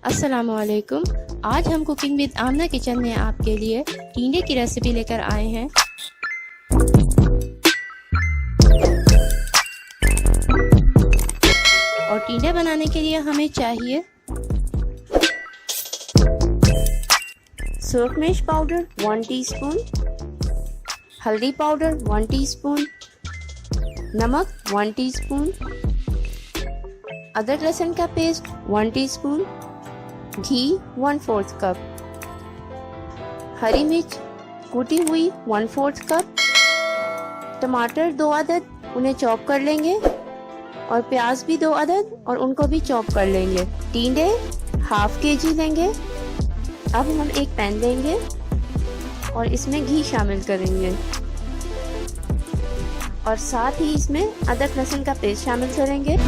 अस्सलामुअलैकुम। आज हम कुकिंग विद आमना किचन में आपके लिए टींडे की रेसिपी लेकर आए हैं। और टींडे बनाने के लिए हमें चाहिए सूरख मिर्च पाउडर 1 टीस्पून, हल्दी पाउडर 1 टीस्पून, नमक 1 टीस्पून, अदरक लहसुन का पेस्ट 1 टीस्पून, घी 1/4 कप, हरी मिर्च कूटी हुई 1/4 कप, टमाटर 2 अदद उन्हें चॉप कर लेंगे और प्याज भी 2 अदद और उनको भी चॉप कर लेंगे। टींडे 1/2 kg लेंगे। अब हम एक पैन लेंगे और इसमें घी शामिल करेंगे और साथ ही इसमें अदरक लहसुन का पेस्ट शामिल करेंगे।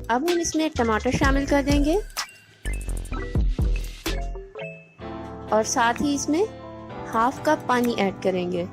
अब हम इसमें टमाटर शामिल कर देंगे और साथ ही इसमें 1/2 कप पानी ऐड करेंगे।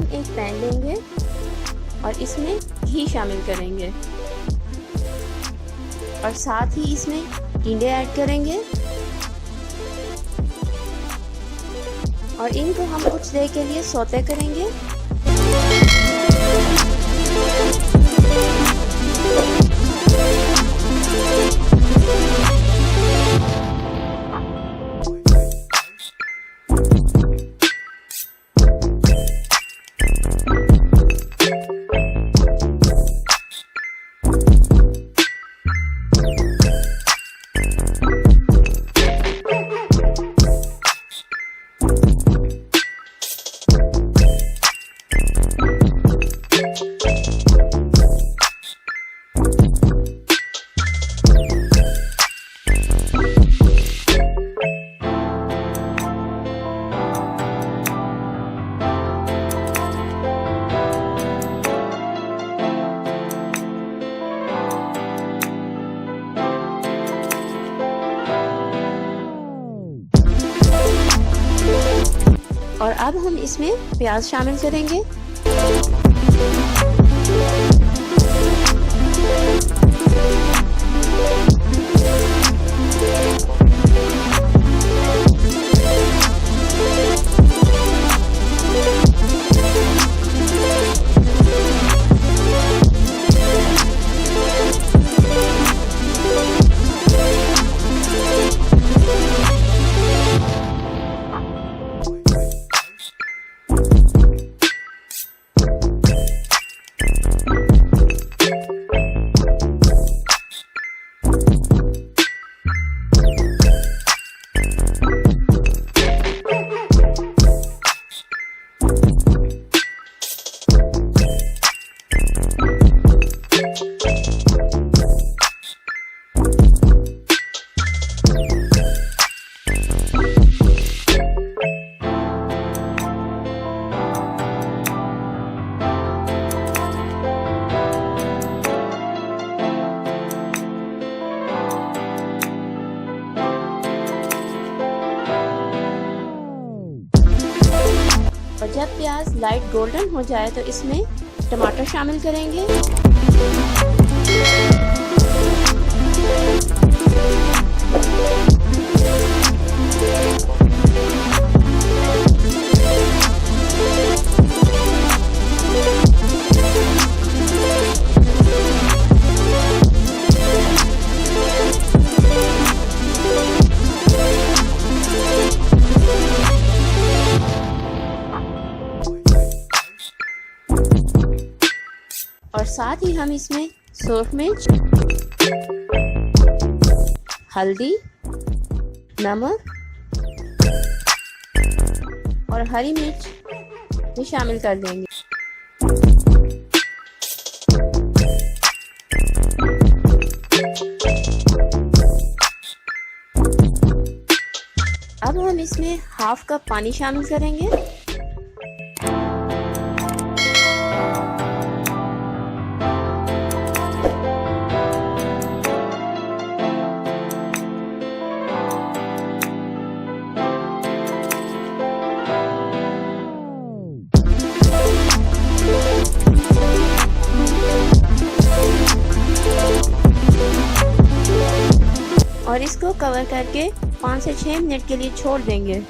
एक पैन लेंगे और इसमें घी शामिल करेंगे और साथ ही इसमें टिंडे ऐड करेंगे और इनको हम कुछ देर के लिए सौते करेंगे। अब हम इसमें प्याज शामिल करेंगे। और जब प्याज लाइट गोल्डन हो जाए तो इसमें टमाटर शामिल करेंगे। और साथ ही हम इसमें सूरख मिर्च, हल्दी, नमक और हरी मिर्च भी शामिल कर देंगे। अब हम इसमें हाफ कप पानी शामिल करेंगे। और इसको कवर करके 5 से 6 मिनट के लिए छोड़ देंगे।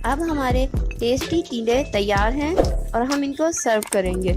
अब हमारे टेस्टी टिंडे तैयार हैं और हम इनको सर्व करेंगे।